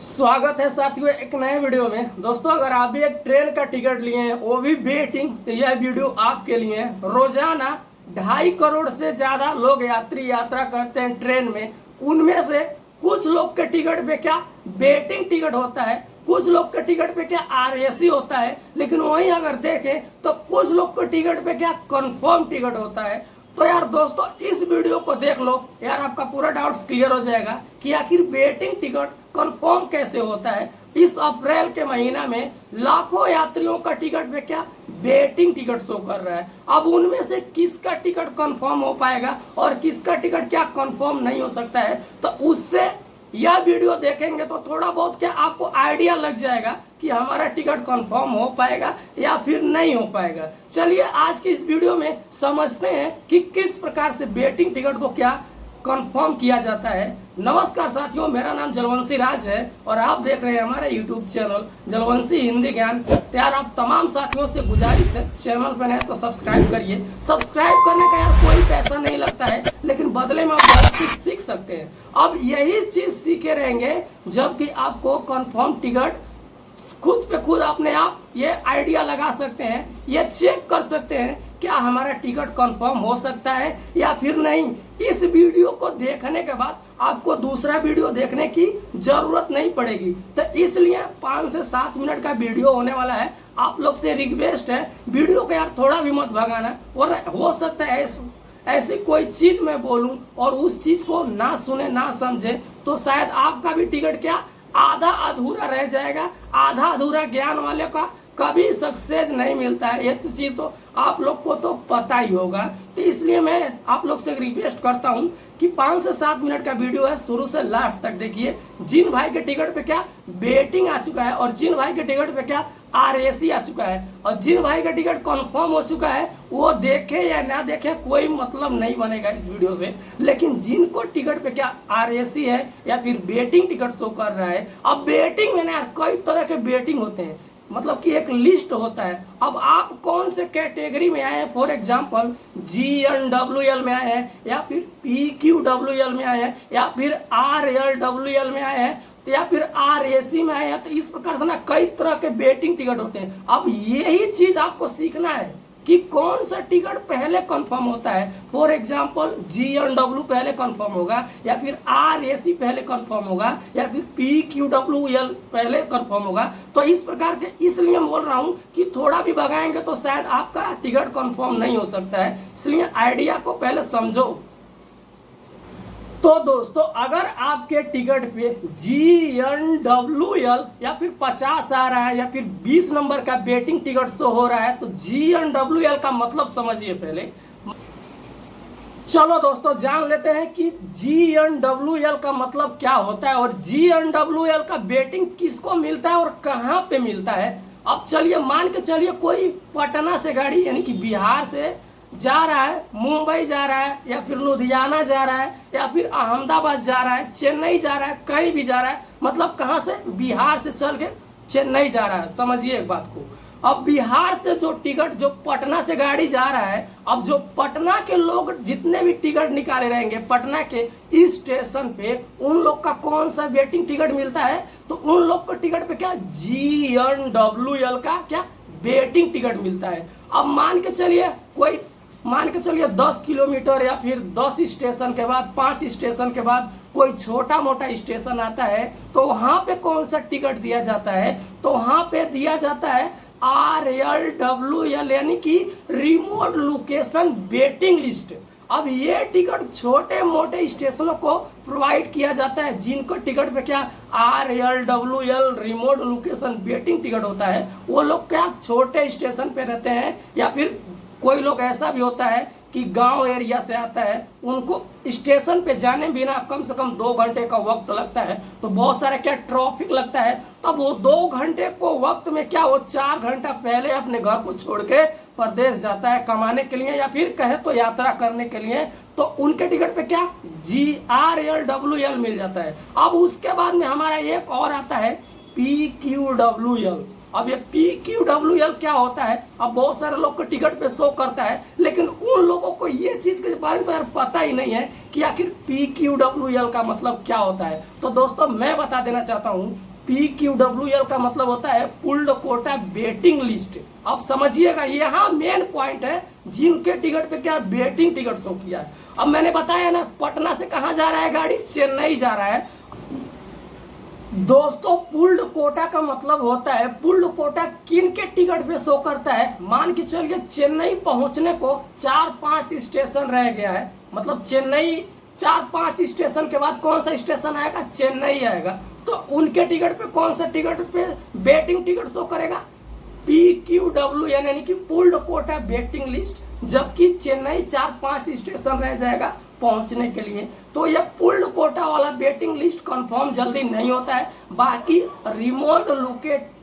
स्वागत है साथियों एक नए वीडियो में। दोस्तों अगर आप भी एक ट्रेन का टिकट लिए हैं वो भी वेटिंग, तो यह वीडियो आपके लिए है। रोजाना 2.5 करोड़ से ज्यादा लोग यात्री यात्रा करते हैं ट्रेन में। उनमें से कुछ लोग के टिकट पे क्या वेटिंग टिकट होता है, कुछ लोग के टिकट पे क्या आरएसी होता है, लेकिन वहीं अगर देखें तो कुछ लोग के टिकट पे क्या कंफर्म टिकट होता है। तो यार दोस्तों इस वीडियो को देख लो यार, आपका पूरा डाउट्स क्लियर हो जाएगा कि आखिर वेटिंग टिकट कंफर्म कैसे होता है। इस अप्रैल के महीना में लाखों यात्रियों का टिकट पे क्या वेटिंग टिकट शो कर रहा है। अब उनमें से किसका टिकट कंफर्म हो पाएगा और किसका टिकट क्या कंफर्म नहीं हो सकता है, तो उससे यह वीडियो देखेंगे तो थोड़ा बहुत क्या आपको आइडिया लग जाएगा कि हमारा टिकट कंफर्म हो पाएगा या फिर नहीं हो पाएगा। चलिए आज की इस वीडियो में समझते हैं कि किस प्रकार से वेटिंग टिकट को क्या कंफर्म किया जाता है। नमस्कार साथियों, मेरा नाम जलवंशी राज है और आप देख रहे हैं हमारा यूट्यूब चैनल जलवंशी हिंदी ज्ञान। तो यार आप तमाम साथियों से गुजारिश है, चैनल पर नए तो सब्सक्राइब करिए। सब्सक्राइब करने का यार कोई पैसा नहीं लगता है, लेकिन बदले में आप बहुत कुछ सीख सकते हैं। अब यही चीज सीखे रहेंगे जबकि आपको कंफर्म टिकट खुद पे खुद अपने आप ये आइडिया लगा सकते हैं, ये चेक कर सकते हैं क्या हमारा टिकट कंफर्म हो सकता है या फिर नहीं। इस वीडियो को देखने के बाद आपको दूसरा वीडियो देखने की जरूरत नहीं पड़ेगी। तो इसलिए 5 से 7 मिनट का वीडियो होने वाला है। आप लोग से रिक्वेस्ट है वीडियो को यार थोड़ा भी मत भगाना, और हो सकता है ऐसी कोई चीज मैं बोलूं और उस चीज को ना सुने ना समझे तो शायद आपका भी टिकट क्या आधा अधूरा रह जाएगा। आधा अधूरा ज्ञान वाले का कभी सक्सेस नहीं मिलता है, ये चीज तो आप लोग को तो पता ही होगा। तो इसलिए मैं आप लोग से रिक्वेस्ट करता हूं कि 5 से 7 मिनट का वीडियो है, शुरू से लास्ट तक देखिए। जिन भाई के टिकट पे क्या वेटिंग आ चुका है और जिन भाई के टिकट पे क्या आरएसी आ चुका है और जिन भाई का टिकट कंफर्म हो चुका है वो देखे या ना देखे कोई मतलब नहीं बनेगा इस वीडियो से। लेकिन जिनको टिकट पे क्या आरएसी है या फिर वेटिंग टिकट शो कर रहा है, अब वेटिंग में ना यार कई तरह के वेटिंग होते हैं, मतलब कि एक लिस्ट होता है। अब आप कौन से कैटेगरी में आए हैं, फॉर एग्जांपल GNWL में आए हैं या फिर PQWL में आए हैं या फिर RLWL में आए हैं या फिर RAC में आए हैं, तो इस प्रकार से ना कई तरह के वेटिंग टिकट होते हैं। अब यही चीज आपको सीखना है कि कौन सा टिकट पहले कंफर्म होता है। फॉर एग्जांपल GNW पहले कंफर्म होगा या फिर RAC पहले कंफर्म होगा या फिर PQWL पहले कंफर्म होगा। तो इस प्रकार के इसलिए मैं बोल रहा हूं कि थोड़ा भी भगाएंगे तो शायद आपका टिकट कंफर्म नहीं हो सकता है, इसलिए आइडिया को पहले समझो। तो दोस्तों अगर आपके टिकट पे GNWL या फिर 50 आ रहा है या फिर 20 नंबर का वेटिंग टिकट शो हो रहा है, तो GNWL का मतलब समझिए पहले। चलो दोस्तों जान लेते हैं कि GNWL का मतलब क्या होता है और GNWL का वेटिंग किसको मिलता है और कहां पे मिलता है। अब चलिए मान के चलिए कोई पटना से गाड़ी यानी कि बिहार से जा रहा है, मुंबई जा रहा है या फिर लुधियाना जा रहा है या फिर अहमदाबाद जा रहा है, चेन्नई जा रहा है, कहीं भी जा रहा है, मतलब कहां से बिहार से चल के चेन्नई जा रहा है। समझिए एक बात को, अब बिहार से जो टिकट जो पटना से गाड़ी जा रहा है, अब जो पटना के लोग जितने भी टिकट निकाले रहेंगे पटना के इस स्टेशन पे, उन लोग का कौन सा वेटिंग टिकट मिलता है, तो उन लोग को टिकट पे क्या GNWL का क्या वेटिंग टिकट मिलता है। अब मान के चलिए 10 किलोमीटर या फिर 10 स्टेशन के बाद 5 स्टेशन के बाद कोई छोटा मोटा स्टेशन आता है, तो वहां पे कौन सा टिकट दिया जाता है, तो वहां पे दिया जाता है RLWL यानी कि रिमोट लोकेशन वेटिंग लिस्ट। अब ये टिकट छोटे मोटे स्टेशनों को प्रोवाइड किया जाता है, जिनको टिकट पे क्या RLWL remote location waiting ticket होता है, वो लोग क्या छोटे स्टेशन पे रहते हैं या फिर कोई लोग ऐसा भी होता है कि गांव एरिया से आता है, उनको स्टेशन पे जाने बिना कम से कम 2 घंटे का वक्त लगता है, तो बहुत सारा क्या ट्रैफिक लगता है। तब वो 2 घंटे को वक्त में क्या वो 4 घंटा पहले अपने घर को छोड़ के प्रदेश जाता है कमाने के लिए या फिर कहे तो यात्रा करने के लिए, तो उनके टिकट पे क्या RLWL मिल जाता है। अब उसके बाद में हमारा एक और आता है PQWL। अब ये PQWL क्या होता है, अब बहुत सारे लोग को टिकट पे शो करता है, लेकिन उन लोगों को ये चीज के बारे में तो यार पता ही नहीं है कि आखिर PQWL का मतलब क्या होता है। तो दोस्तों मैं बता देना चाहता हूँ PQWL का मतलब होता है पुल्ड कोटा वेटिंग लिस्ट। अब समझिएगा, यहाँ मेन पॉइंट है जिनके टिकट पे क्या वेटिंग टिकट शो किया है। अब मैंने बताया ना, पटना से कहाँ जा रहा है गाड़ी, चेन्नई जा रहा है। दोस्तों पुल्ड कोटा का मतलब होता है, पुल्ड कोटा किन के टिकट पे शो करता है। मान के चलिए चेन्नई पहुंचने को 4-5 स्टेशन रह गया है, मतलब चेन्नई 4-5 स्टेशन के बाद कौन सा स्टेशन आएगा, चेन्नई आएगा। तो उनके टिकट पे कौन सा टिकट पे वेटिंग टिकट शो करेगा, PQWN यानी कि पुल्ड कोटा वेटिंग लिस्ट। जबकि चेन्नई 4-5 स्टेशन रह जाएगा पहुंचने के लिए। तो यह पुल्ड कोटा वाला वेटिंग लिस्ट कंफर्म जल्दी नहीं होता है। बाकी रिमोट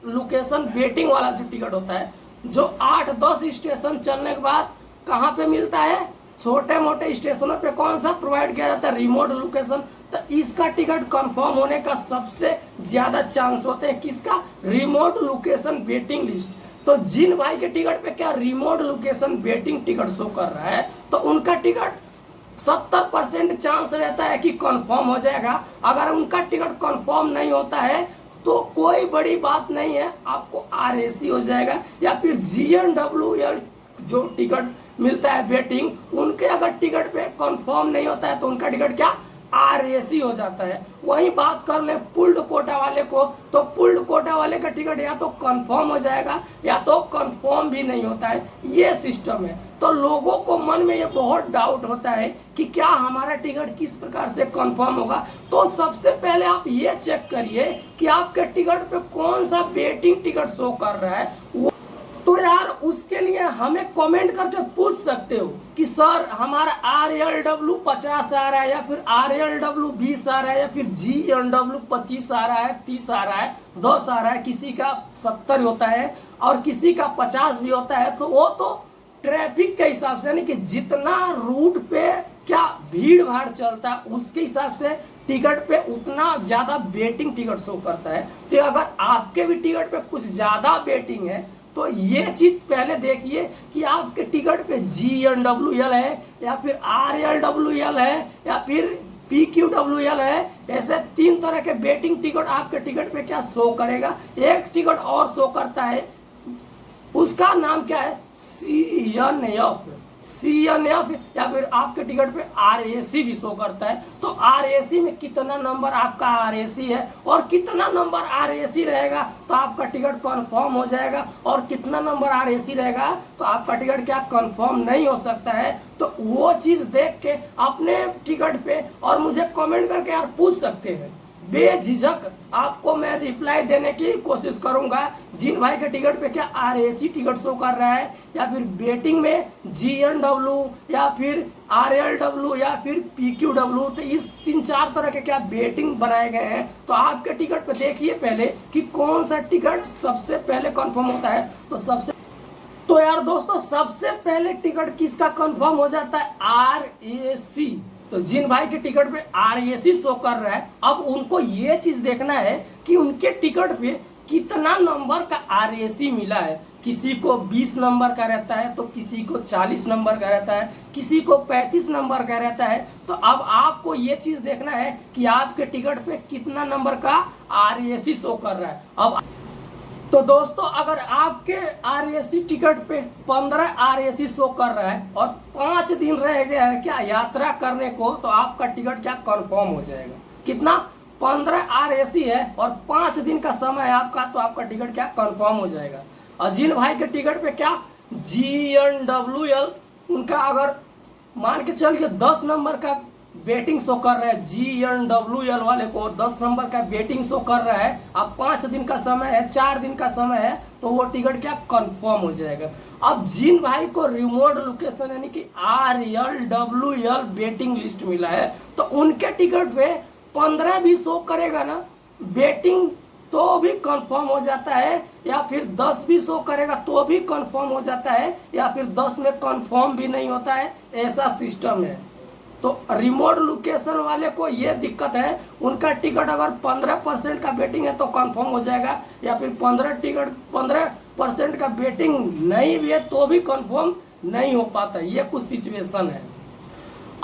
लोकेशन वेटिंग वाला जो टिकट होता है, जो 8-10 स्टेशन चलने के बाद कहाँ पे मिलता है, छोटे मोटे स्टेशनों पे कौन सा प्रोवाइड किया जाता है, रिमोट लोकेशन। तो इसका टिकट कंफर्म होने का सबसे ज्यादा चांस होते हैं किसका, रिमोट लोकेशन वेटिंग लिस्ट। तो जिन भाई के टिकट पे क्या remote location waiting ticket show कर रहा है, तो उनका टिकट 70% चांस रहता है कि कंफर्म हो जाएगा। अगर उनका टिकट कंफर्म नहीं होता है तो कोई बड़ी बात नहीं है, आपको RAC हो जाएगा। या फिर GNWL जो टिकट मिलता है वेटिंग, उनके अगर टिकट पे कंफर्म नहीं होता है तो उनका टिकट क्या RAC हो जाता है। वही बात कर ले पुल्ड कोटा वाले को, तो पुल्ड कोटा वाले का टिकट या तो कंफर्म हो जाएगा या तो कंफर्म भी नहीं होता है, ये सिस्टम है। तो लोगों को मन में ये बहुत डाउट होता है कि क्या हमारा टिकट किस प्रकार से कंफर्म होगा। तो सबसे पहले आप ये चेक करिए कि आपके टिकट पे कौन सा वेटिंग टिकट शो कर रहा है। तो यार उसके लिए हमें कमेंट करके पूछ सकते हो कि सर हमारा RLW 50 आ रहा है, या फिर RLW 20 आ रहा है, या फिर GNW 25 आ रहा है, 30 आ रहा है, 10 आ रहा है, किसी का 70 होता है और किसी का 50 भी होता है। तो वो तो ट्रैफिक के हिसाब से, यानी कि जितना रूट पे क्या भीड़ भाड़ चलता है उसके हिसाब से टिकट पे उतना ज्यादा वेटिंग टिकट शो करता है। तो अगर आपके भी टिकट पे कुछ ज्यादा वेटिंग है तो ये चीज पहले देखिए कि आपके टिकट पे GNWL है या फिर RLWL है या फिर PQWL है। ऐसे 3 तरह के वेटिंग टिकट आपके टिकट पे क्या शो करेगा। एक टिकट और शो करता है, उसका नाम क्या है, CNF, या फिर आपके टिकट पे RAC भी शो करता है। तो RAC में कितना नंबर आपका RAC है और कितना नंबर RAC रहेगा तो आपका टिकट कंफर्म हो जाएगा, और कितना नंबर RAC रहेगा तो आपका टिकट क्या कंफर्म नहीं हो सकता है। तो वो चीज देख के अपने टिकट पे और मुझे कमेंट करके यार पूछ सकते हैं, बेझिझक आपको मैं रिप्लाई देने की कोशिश करूंगा। जिन भाई के टिकट पे क्या RAC टिकट शो कर रहा है या फिर वेटिंग में GNW या फिर RLW या फिर PQW, तो इस 3-4 तरह के क्या वेटिंग बनाए गए हैं। तो आपके टिकट पे देखिए पहले कि कौन सा टिकट सबसे पहले कंफर्म होता है। तो यार दोस्तों सबसे पहले टिकट किसका कंफर्म हो जाता है, RAC। तो जिन भाई के टिकट पे RAC शो कर रहा है, अब उनको ये चीज देखना है कि उनके टिकट पे कितना नंबर का RAC मिला है। किसी को 20 नंबर का रहता है, तो किसी को 40 नंबर का रहता है, किसी को 35 नंबर का रहता है। तो अब आपको ये चीज देखना है कि आपके टिकट पे कितना नंबर का RAC शो कर रहा है। अब तो दोस्तों अगर आपके RAC टिकट पे 15 RAC शो कर रहा है और 5 दिन रह गया है क्या यात्रा करने को, तो आपका टिकट क्या कंफर्म हो जाएगा। कितना, 15 RAC है और 5 दिन का समय है आपका, तो आपका टिकट क्या कंफर्म हो जाएगा। और जिन भाई के टिकट पे क्या GNWL, उनका अगर मान के चल के 10 नंबर का वेटिंग शो कर रहा है, GNWL वाले को 10 नंबर का वेटिंग शो कर रहा है, अब 5 दिन का समय है, 4 दिन का समय है, तो वो टिकट क्या कंफर्म हो जाएगा। अब जिन भाई को रिमोट लोकेशन यानी कि RLWL वेटिंग लिस्ट मिला है, तो उनके टिकट पे 15 भी शो करेगा ना वेटिंग, तो भी कंफर्म हो जाता है, या फिर 10 भी शो करेगा तो भी कंफर्म हो जाता है, या फिर 10 में कंफर्म भी नहीं होता है, ऐसा सिस्टम है। तो रिमोट लोकेशन वाले को ये दिक्कत है, उनका टिकट अगर 15% का वेटिंग है तो कंफर्म हो जाएगा, या फिर 15% का वेटिंग नहीं भी है तो भी कंफर्म नहीं हो पाता। ये कुछ सिचुएशन है।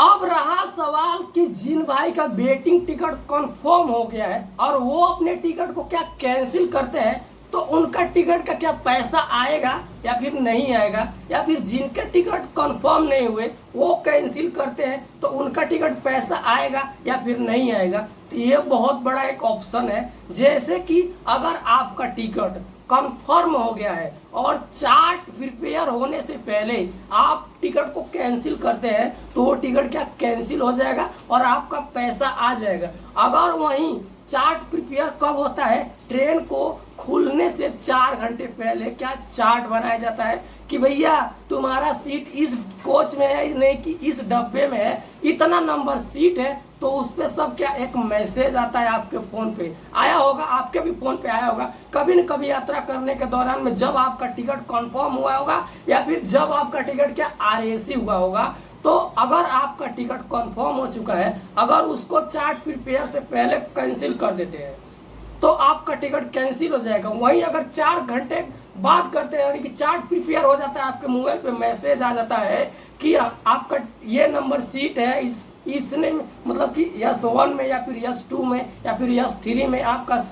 अब रहा सवाल कि जिन भाई का वेटिंग टिकट कंफर्म हो गया है और वो अपने टिकट को क्या कैंसिल करते हैं, तो उनका टिकट का क्या पैसा आएगा या फिर नहीं आएगा, या फिर जिनके टिकट कंफर्म नहीं हुए वो कैंसिल करते हैं तो उनका टिकट पैसा आएगा या फिर नहीं आएगा। तो ये बहुत बड़ा एक ऑप्शन है। जैसे कि अगर आपका टिकट कंफर्म हो गया है और चार्ट प्रिपेयर होने से पहले आप टिकट को कैंसिल करते हैं तो वो टिकट क्या कैंसिल हो जाएगा और आपका पैसा आ जाएगा। अगर वहीं चार्ट प्रिपेयर कब होता है, ट्रेन को खुलने से 4 घंटे पहले क्या चार्ट बनाया जाता है कि भैया तुम्हारा सीट इस कोच में है, नहीं कि इस डब्बे में है, इतना नंबर सीट है। तो उस पे सब क्या एक मैसेज आता है, आपके फोन पे आया होगा, आपके भी फोन पे आया होगा कभी न कभी यात्रा करने के दौरान में, जब आपका टिकट कंफर्म हुआ होगा या फिर जब आपका टिकट क्या आरएसी हुआ होगा। तो अगर आपका टिकट कंफर्म हो चुका है, अगर उसको चार्ट प्रिपेयर से पहले कैंसिल कर देते हैं तो आपका टिकट कैंसिल हो जाएगा। वहीं अगर 4 घंटे बाद करते हैं, यानी कि चार्ट प्रिपेयर हो जाता है, आपके मोबाइल पे मैसेज आ जाता है कि आपका ये नंबर सीट है, इसने मतलब कि S1 में या फिर S2 में या फिर S3 में आपका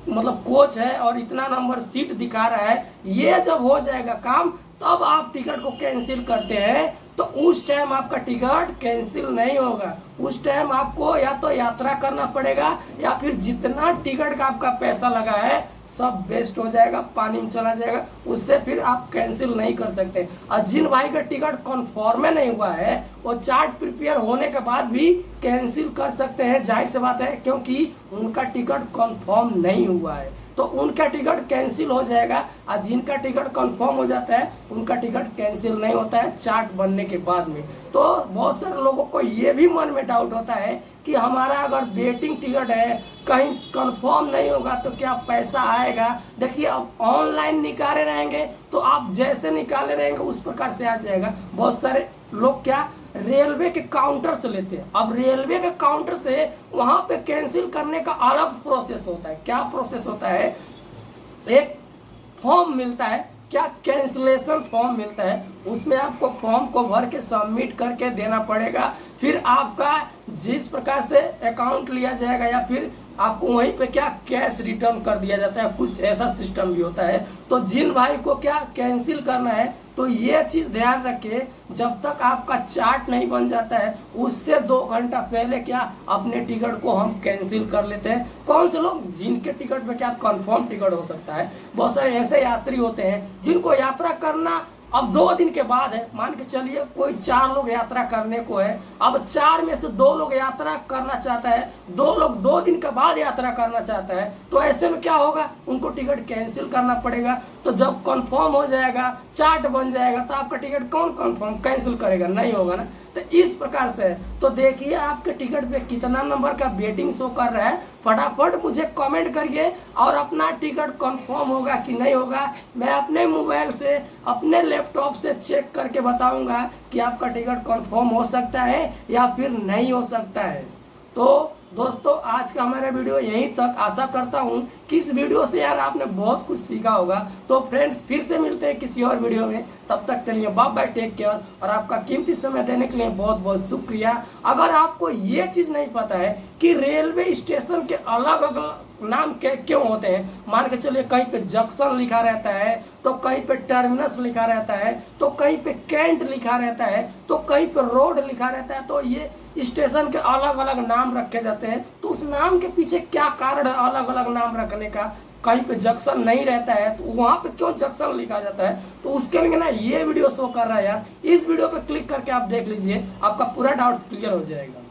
मतलब कोच है और इतना नंबर सीट दिखा रहा है। ये जब हो जाएगा काम तब आप टिकट को कैंसिल करते हैं, तो उस टाइम आपका टिकट कैंसिल नहीं होगा। उस टाइम आपको या तो यात्रा करना पड़ेगा या फिर जितना टिकट का आपका पैसा लगा है सब वेस्ट हो जाएगा, पानी में चला जाएगा, उससे फिर आप कैंसिल नहीं कर सकते। और जिन भाई का टिकट कंफर्म नहीं हुआ है वो चार्ट प्रिपेयर होने के बाद भी कैंसिल कर सकते हैं, जाहिर सी बात है, क्योंकि उनका टिकट कंफर्म नहीं हुआ है तो उनका टिकट कैंसिल हो जाएगा। और जिनका टिकट कंफर्म हो जाता है उनका टिकट कैंसिल नहीं होता है चार्ट बनने के बाद में। तो बहुत सारे लोगों को ये भी मन में डाउट होता है कि हमारा अगर वेटिंग टिकट है, कहीं कंफर्म नहीं होगा तो क्या पैसा आएगा। देखिए अब ऑनलाइन निकाले रहेंगे तो आप जैसे निकाले रहेंगे उस प्रकार से आ जाएगा। बहुत सारे लोग क्या रेलवे के काउंटर से लेते हैं। अब रेलवे के काउंटर से वहां पे कैंसिल करने का अलग प्रोसेस होता है। क्या प्रोसेस होता है, एक फॉर्म मिलता है, क्या कैंसिलेशन फॉर्म मिलता है, उसमें आपको फॉर्म को भर के सबमिट करके देना पड़ेगा। फिर आपका जिस प्रकार से अकाउंट लिया जाएगा या फिर आपको वहीं पे क्या कैश रिटर्न कर दिया जाता है, कुछ ऐसा सिस्टम भी होता है। तो जिन भाई को क्या कैंसिल करना है तो ये चीज ध्यान रखिए, जब तक आपका चार्ट नहीं बन जाता है उससे 2 घंटा पहले क्या अपने टिकट को हम कैंसिल कर लेते हैं। कौन से लोग, जिनके टिकट पे क्या कंफर्म टिकट हो सकता है। बहुत सारे ऐसे यात्री होते हैं जिनको यात्रा करना अब 2 दिन के बाद है। मान के चलिए कोई 4 लोग यात्रा करने को है, अब 4 में से 2 लोग यात्रा करना चाहता है, 2 लोग 2 दिन के बाद यात्रा करना चाहता है, तो ऐसे में क्या होगा, उनको टिकट कैंसिल करना पड़ेगा। तो जब कंफर्म हो जाएगा, चार्ट बन जाएगा, तो आपका टिकट कौन कंफर्म कैंसिल करेगा, नहीं होगा ना। तो इस प्रकार से है। तो देखिए आपके टिकट पे कितना नंबर का वेटिंग शो कर रहा है, फटाफट मुझे कमेंट करिए और अपना टिकट कंफर्म होगा कि नहीं होगा मैं अपने मोबाइल से, अपने लैपटॉप से चेक करके बताऊंगा कि आपका टिकट कंफर्म हो सकता है या फिर नहीं हो सकता है। तो दोस्तों आज का हमारा वीडियो यहीं तक। आशा करता हूँ कि इस वीडियो से यार आपने बहुत कुछ सीखा होगा। तो फ्रेंड्स फिर से मिलते हैं किसी और वीडियो में, तब तक के लिए बाय बाय, टेक केयर। और आपका कीमती समय देने के लिए बहुत बहुत शुक्रिया। अगर आपको ये चीज़ नहीं पता है कि रेलवे स्टेशन के अलग अलग नाम क्यों होते हैं, मान के चलिए कहीं पे जंक्शन लिखा रहता है, तो कहीं पे टर्मिनस लिखा रहता है, तो कहीं पे कैंट लिखा रहता है, तो कहीं पे रोड लिखा रहता है, तो ये स्टेशन के अलग अलग नाम रखे जाते हैं। तो उस नाम के पीछे क्या कारण है अलग अलग नाम रखने का। कहीं पे जंक्शन नहीं रहता है तो वहां पे क्यों जंक्शन लिखा जाता है, तो उसके लिए ना ये वीडियो शो कर रहा है यार। इस वीडियो पे क्लिक करके आप देख लीजिए, आपका पूरा डाउट्स क्लियर हो जाएगा।